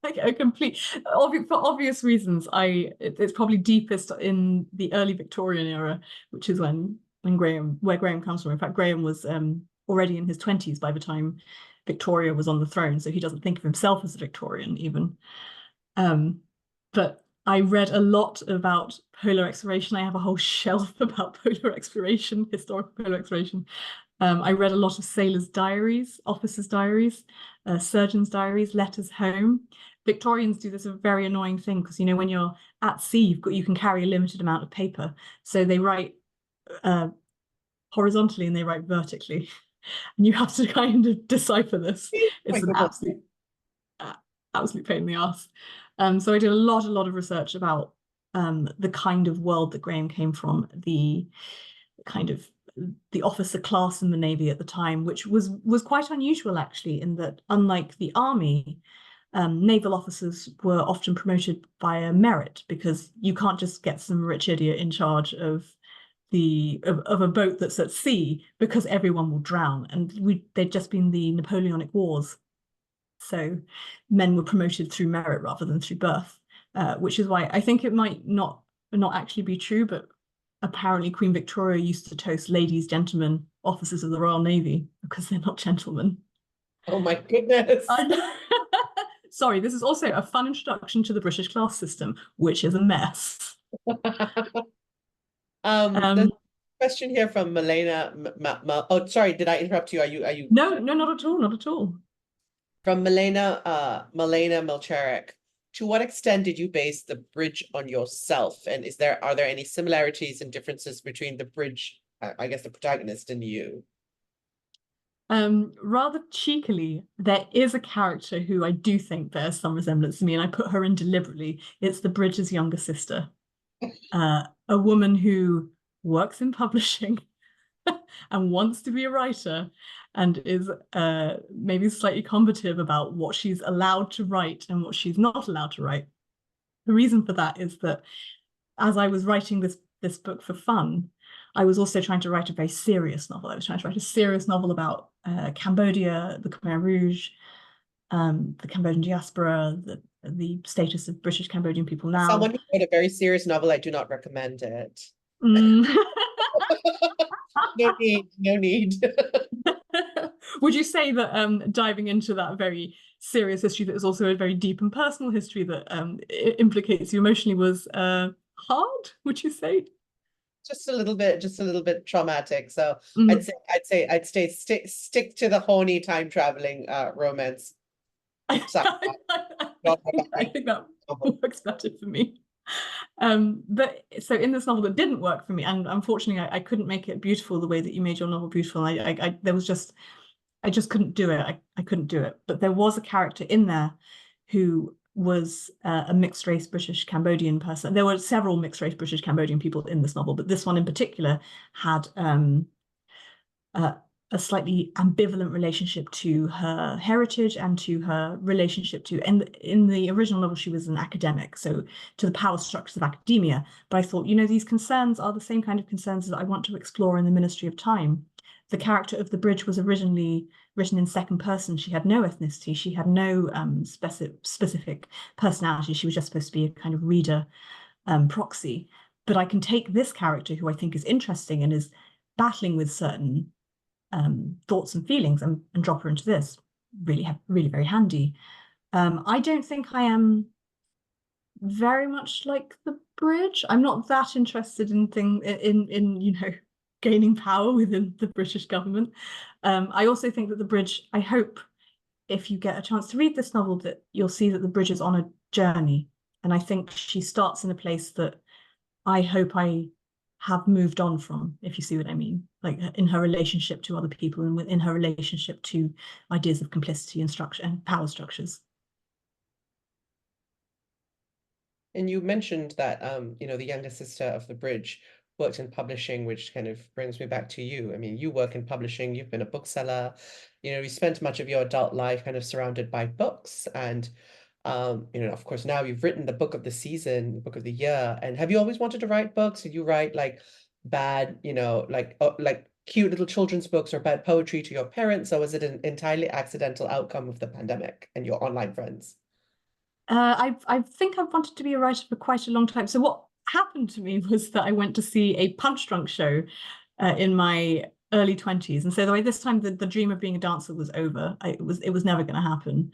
Like a complete, for obvious reasons. It's probably deepest in the early Victorian era, which is where Graham comes from. In fact, Graham was already in his 20s by the time Victoria was on the throne, so he doesn't think of himself as a Victorian even. But I read a lot about polar exploration. I have a whole shelf about polar exploration, historical polar exploration. I read a lot of sailors' diaries, officers' diaries, surgeons' diaries, letters home. Victorians do this very annoying thing because, when you're at sea, you can carry a limited amount of paper. So they write horizontally and they write vertically. And you have to kind of decipher this. It's an absolute pain in the ass. So I did a lot of research about the kind of world that Graham came from, the kind of the officer class in the Navy at the time, which was quite unusual actually, in that unlike the Army, naval officers were often promoted via merit, because you can't just get some rich idiot in charge of a boat that's at sea, because everyone will drown. And they'd just been the Napoleonic Wars. So men were promoted through merit rather than through birth, which is why I think it might not actually be true, but apparently Queen Victoria used to toast ladies, gentlemen, officers of the Royal Navy, because they're not gentlemen. Oh my goodness. Sorry, this is also a fun introduction to the British class system, which is a mess. There's a question here from Milena. Oh, sorry, did I interrupt you? Are you? No, not at all. From Milena Milcharek, to what extent did you base the bridge on yourself? And are there any similarities and differences between the bridge, I guess the protagonist, and you? Rather cheekily, there is a character who I do think bears some resemblance to me, and I put her in deliberately. It's the bridge's younger sister, a woman who works in publishing and wants to be a writer, and is maybe slightly combative about what she's allowed to write and what she's not allowed to write. The reason for that is that as I was writing this book for fun, I was also trying to write a very serious novel. I was trying to write a serious novel about Cambodia, the Khmer Rouge, the Cambodian diaspora, the status of British Cambodian people now. Someone who wrote a very serious novel, I do not recommend it. No need, no need. Would you say that diving into that very serious history that is also a very deep and personal history that implicates you emotionally was hard, would you say? Just a little bit traumatic. So I'd stick to the horny time traveling romance. I think that works better for me. But so in this novel that didn't work for me, and unfortunately I couldn't make it beautiful the way that you made your novel beautiful. I just couldn't do it. I couldn't do it. But there was a character in there who was a mixed race British Cambodian person. There were several mixed race British Cambodian people in this novel, but this one in particular had a slightly ambivalent relationship to her heritage and to her relationship to, in the original novel, she was an academic, so to the power structures of academia. But I thought, these concerns are the same kind of concerns that I want to explore in the Ministry of Time. The character of the bridge was originally written in second person. She had no ethnicity. She had no specific personality. She was just supposed to be a kind of reader proxy. But I can take this character, who I think is interesting and is battling with certain thoughts and feelings, and drop her into this. Really very handy. I don't think I am very much like the bridge. I'm not that interested in gaining power within the British government. I also think that the bridge, I hope if you get a chance to read this novel that you'll see that the bridge is on a journey, and I think she starts in a place that I hope I have moved on from, if you see what I mean, like in her relationship to other people and within her relationship to ideas of complicity and structure and power structures. And you mentioned that the younger sister of the bridge worked in publishing, which kind of brings me back to you. I mean, you work in publishing, you've been a bookseller, you spent much of your adult life kind of surrounded by books, and of course, now you've written the book of the season, book of the year. And have you always wanted to write books? Did you write like bad, like cute little children's books or bad poetry to your parents, or was it an entirely accidental outcome of the pandemic and your online friends? I think I've wanted to be a writer for quite a long time. So what happened to me was that I went to see a Punch Drunk show in my early 20s, and so by this time the dream of being a dancer was over. It was never going to happen.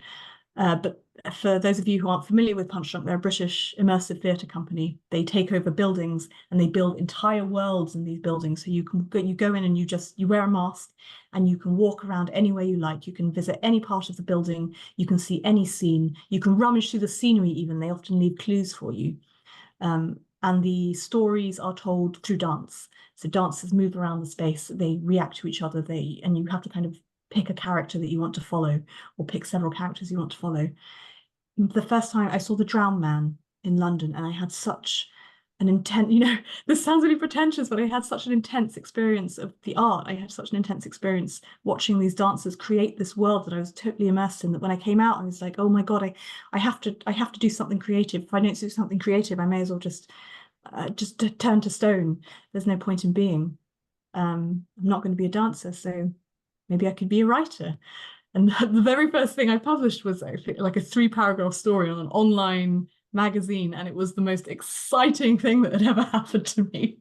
But for those of you who aren't familiar with Punch Drunk, they're a British immersive theatre company. They take over buildings and they build entire worlds in these buildings. So you go in and you wear a mask and you can walk around anywhere you like. You can visit any part of the building. You can see any scene. You can rummage through the scenery even. They often leave clues for you. And the stories are told through dance. So dancers move around the space. They react to each other. And you have to kind of pick a character that you want to follow, or pick several characters you want to follow. The first time I saw The Drowned Man in London, and I had such an intense, this sounds really pretentious, but I had such an intense experience of the art. I had such an intense experience watching these dancers create this world that I was totally immersed in, that when I came out, I was like, oh my God, I have to do something creative. If I don't do something creative, I may as well just turn to stone. There's no point in being. I'm not going to be a dancer, so maybe I could be a writer. And the very first thing I published was like a 3-paragraph story on an online magazine, and it was the most exciting thing that had ever happened to me.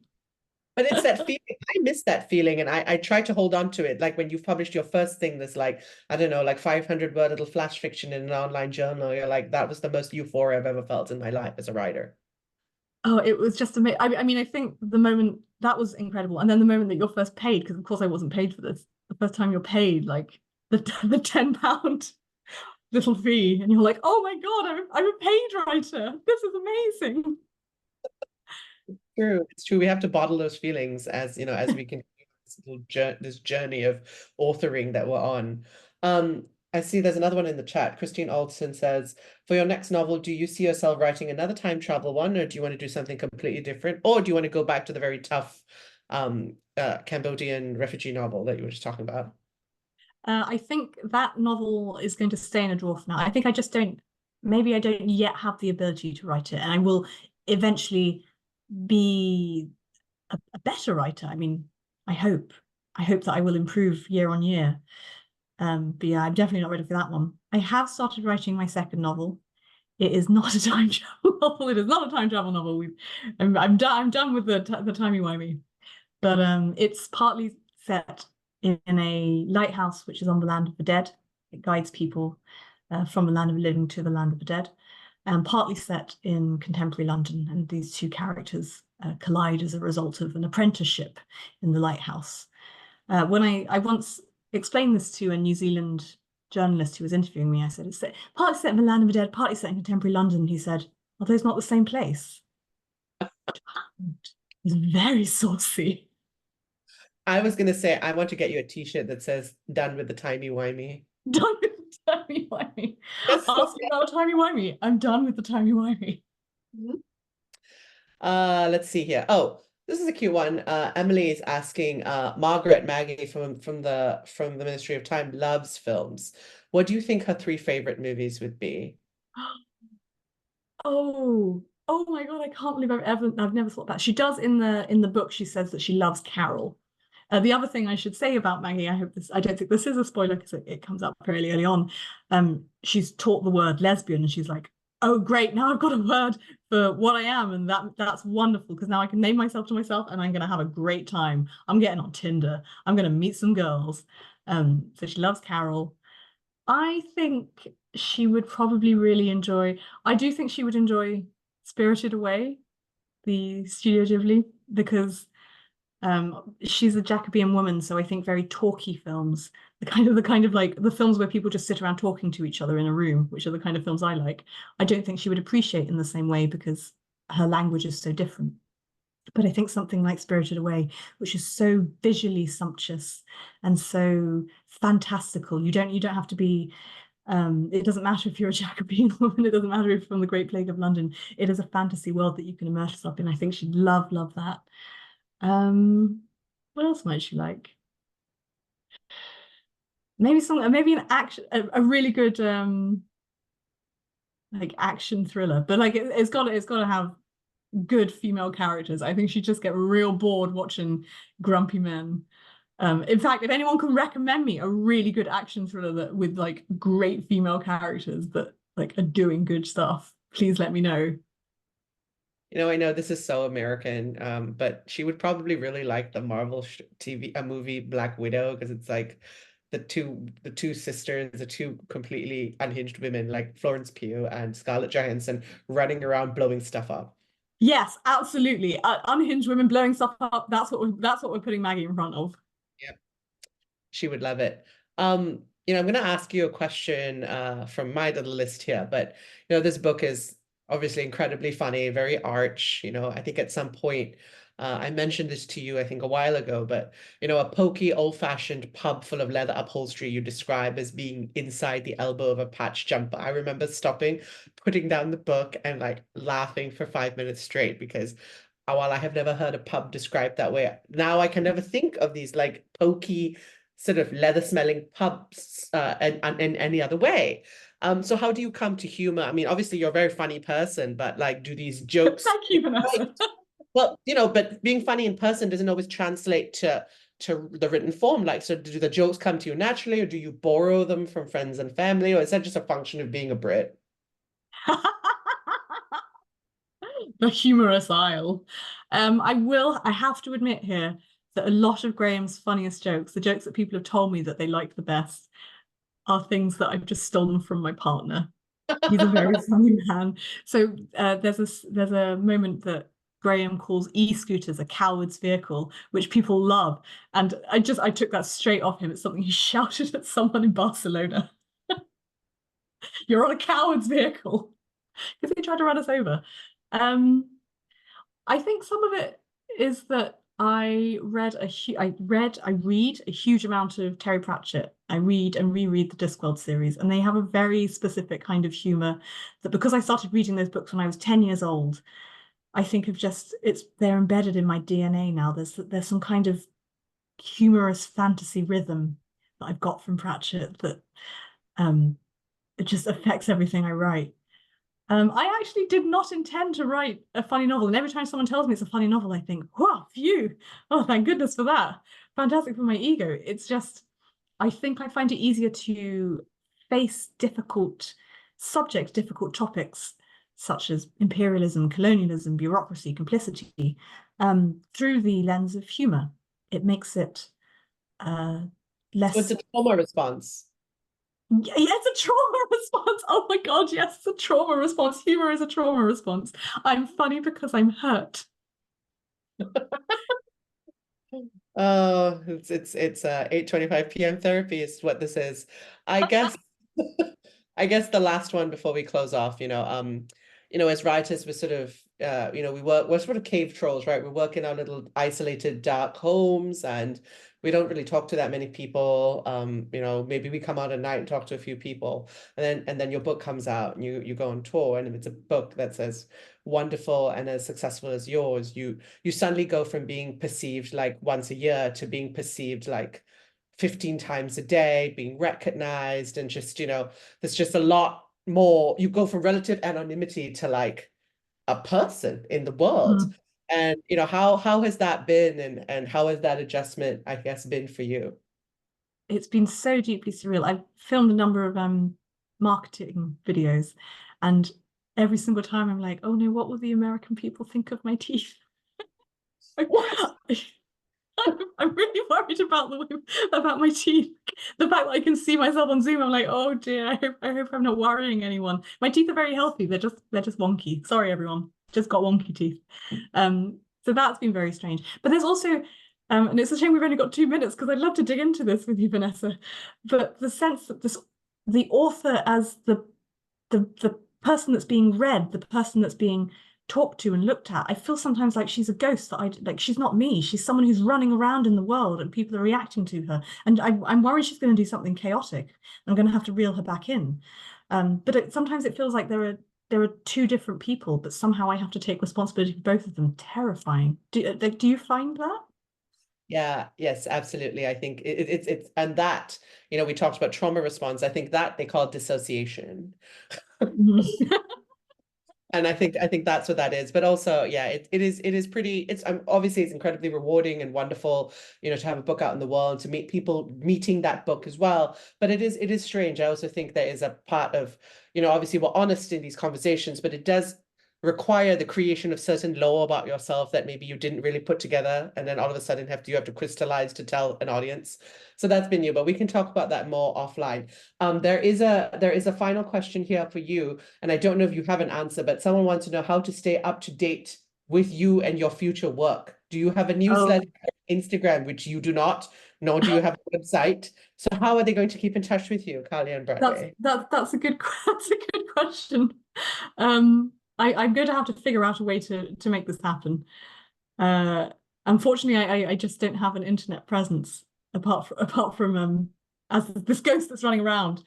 But it's that feeling. I miss that feeling, and I try to hold on to it. Like when you've published your first thing, that's like, I don't know, like 500-word little flash fiction in an online journal. You're like, that was the most euphoria I've ever felt in my life as a writer. Oh, it was just amazing. I mean, I think the moment that was incredible, and then the moment that you're first paid, because of course I wasn't paid for this. The first time you're paid, like the £10 little fee, and you're like, oh my God, I'm a paid writer. This is amazing. True, it's true. We have to bottle those feelings as as we continue this journey of authoring that we're on. I see there's another one in the chat. Christine Alderson says, for your next novel, do you see yourself writing another time travel one, or do you want to do something completely different? Or do you want to go back to the very tough Cambodian refugee novel that you were just talking about? I think that novel is going to stay in a drawer for now. I think I just don't, maybe I don't yet have the ability to write it, and I will eventually be a better writer. I mean, I hope that I will improve year on year. But yeah, I'm definitely not ready for that one. I have started writing my second novel. It is not a time travel novel. It is not a time travel novel. I'm done with the timey-wimey. But it's partly set in a lighthouse, which is on the land of the dead. It guides people from the land of the living to the land of the dead, and partly set in contemporary London. And these two characters collide as a result of an apprenticeship in the lighthouse. When I once explained this to a New Zealand journalist who was interviewing me, I said, it's partly set in the land of the dead, partly set in contemporary London. He said, are those not the same place? It was very saucy. I was gonna say I want to get you a t-shirt that says done with the timey-wimey. Done with the timey-wimey. Yes. Ask me about timey-wimey. I'm done with the timey-wimey. Let's see here. Oh, this is a cute one. Emily is asking, Margaret Maggie from the Ministry of Time loves films. What do you think her 3 favorite movies would be? Oh my God, I can't believe I've never thought that. She does in the book, she says that she loves Carol. The other thing I should say about Maggie, I don't think this is a spoiler because it comes up fairly early on. She's taught the word lesbian, and she's like, oh great, now I've got a word for what I am, and that's wonderful because now I can name myself to myself, and I'm gonna have a great time. I'm getting on Tinder. I'm gonna meet some girls. So she loves Carol. I think she would probably really enjoy. I do think she would enjoy Spirited Away, the Studio Ghibli, because she's a Jacobean woman, so I think very talky films, the kind of like the films where people just sit around talking to each other in a room, which are the kind of films I like. I don't think she would appreciate in the same way because her language is so different. But I think something like Spirited Away, which is so visually sumptuous and so fantastical, you don't have to be it doesn't matter if you're a Jacobean woman, it doesn't matter if you're from the Great Plague of London, it is a fantasy world that you can immerse yourself in. I think she'd love that. What else might she like? Maybe an action, a really good like action thriller, but like it's got to have good female characters. I think she'd just get real bored watching grumpy men. In fact, if anyone can recommend me a really good action thriller with like great female characters that like are doing good stuff, please let me know. I know this is so American, but she would probably really like the Marvel movie Black Widow, because it's like the two sisters, the two completely unhinged women like Florence Pugh and Scarlett Johansson running around blowing stuff up. Yes, absolutely. Unhinged women blowing stuff up. That's what we're putting Maggie in front of. Yep, she would love it. I'm going to ask you a question from my little list here, but this book is obviously incredibly funny, very arch. I think at some point I mentioned this to you, I think a while ago, but a pokey, old-fashioned pub full of leather upholstery you describe as being inside the elbow of a patch jumper. I remember stopping, putting down the book, and like laughing for 5 minutes straight because while I have never heard a pub described that way, now I can never think of these like pokey, sort of leather-smelling pubs in any other way. So how do you come to humor? I mean, obviously you're a very funny person, but like, do these jokes? Thank you, Vanessa. Well, but being funny in person doesn't always translate to the written form. Like, so do the jokes come to you naturally, or do you borrow them from friends and family, or is that just a function of being a Brit? The humorous aisle. I have to admit here that a lot of Graham's funniest jokes, the jokes that people have told me that they like the best, are things that I've just stolen from my partner. He's a very funny man. So there's a moment that Graham calls e-scooters a coward's vehicle, which people love. And I took that straight off him. It's something he shouted at someone in Barcelona. You're on a coward's vehicle because they tried to run us over. I think some of it is that I read a huge amount of Terry Pratchett. I read and reread the Discworld series, and they have a very specific kind of humor that, because I started reading those books when I was 10 years old, I think of just they're embedded in my DNA now. There's some kind of humorous fantasy rhythm that I've got from Pratchett that it just affects everything I write. I actually did not intend to write a funny novel, and every time someone tells me it's a funny novel, I think, "Wow, phew! Oh, thank goodness for that! Fantastic for my ego." It's just, I think I find it easier to face difficult subjects, difficult topics, such as imperialism, colonialism, bureaucracy, complicity, through the lens of humor. It makes it less. So it's a trauma response. Yeah, it's a trauma response. Oh my God, yes, it's a trauma response. Humor is a trauma response. I'm funny because I'm hurt. Oh, it's 8:25 p.m. therapy is what this is. I guess I guess the last one before we close off, as writers, we're sort of we're sort of cave trolls, right? We work in our little isolated dark homes, and we don't really talk to that many people. Maybe we come out at night and talk to a few people, and then your book comes out and you go on tour, and if it's a book that's as wonderful and as successful as yours, you suddenly go from being perceived like once a year to being perceived like 15 times a day, being recognized, and just, there's just a lot more. You go from relative anonymity to like a person in the world. Mm. And how has that been, and how has that adjustment, I guess, been for you? It's been so deeply surreal. I've filmed a number of marketing videos, and every single time I'm like, oh no, what will the American people think of my teeth? What? I'm really worried about my teeth. The fact that I can see myself on Zoom, I'm like, oh dear, I hope I'm not worrying anyone. My teeth are very healthy. They're just wonky. Sorry, everyone. Just got wonky teeth. So that's been very strange. But there's also, and it's a shame we've only got 2 minutes because I'd love to dig into this with you, Vanessa. But the sense that the author as the person that's being read, the person that's being talked to and looked at, I feel sometimes like she's a ghost, that she's not me. She's someone who's running around in the world and people are reacting to her. And I'm worried she's going to do something chaotic. I'm going to have to reel her back in. But sometimes it feels like there are two different people, but somehow I have to take responsibility for both of them. Terrifying. Do you find that? Yeah, yes, absolutely. I think it's and that, we talked about trauma response. I think that they call it dissociation. And I think that's what that is. But also, yeah, it is pretty, obviously it's incredibly rewarding and wonderful, to have a book out in the world, to meet people meeting that book as well. But it is strange. I also think there is a part of, obviously we're honest in these conversations, but it does require the creation of certain lore about yourself that maybe you didn't really put together, and then all of a sudden you have to crystallize to tell an audience. So that's been you, but we can talk about that more offline. There is a final question here for you, and I don't know if you have an answer, but someone wants to know how to stay up to date with you and your future work. Do you have a newsletter, Instagram, which you do not, nor do you have a website? So how are they going to keep in touch with you, Kaliane Bradley? That's a good question. I'm going to have to figure out a way to make this happen. Unfortunately, I just don't have an internet presence apart from as this ghost that's running around.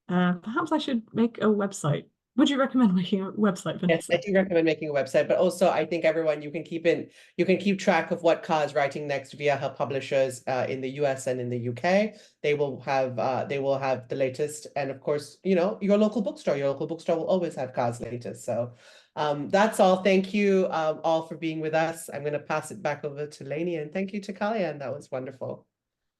Perhaps I should make a website. Would you recommend making a website, Vanessa? Yes, I do recommend making a website, but also I think everyone, you can keep track of what Ka is writing next via her publishers in the US and in the UK. They will have the latest, and of course, your local bookstore. Your local bookstore will always have Ka's latest. So that's all. Thank you all for being with us. I'm going to pass it back over to Lainey, and thank you to Kaliane. That was wonderful.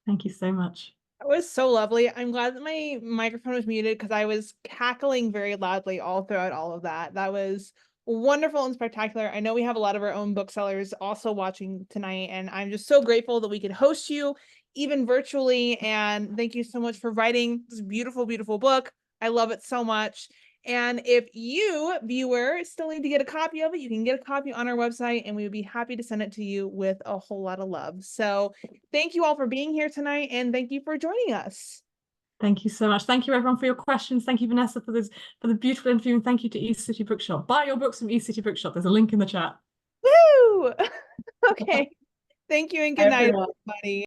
Thank you so much. That was so lovely. I'm glad that my microphone was muted because I was cackling very loudly all throughout all of that. That was wonderful and spectacular. I know we have a lot of our own booksellers also watching tonight, and I'm just so grateful that we could host you even virtually. And thank you so much for writing this beautiful, beautiful book. I love it so much. And if you, viewer, still need to get a copy of it, you can get a copy on our website, and we would be happy to send it to you with a whole lot of love. So thank you all for being here tonight, and thank you for joining us. Thank you so much. Thank you everyone for your questions. Thank you, Vanessa, for the beautiful interview, and thank you to East City Bookshop. Buy your books from East City Bookshop. There's a link in the chat. Woo! Okay. Thank you and good night, Everyone. everybody.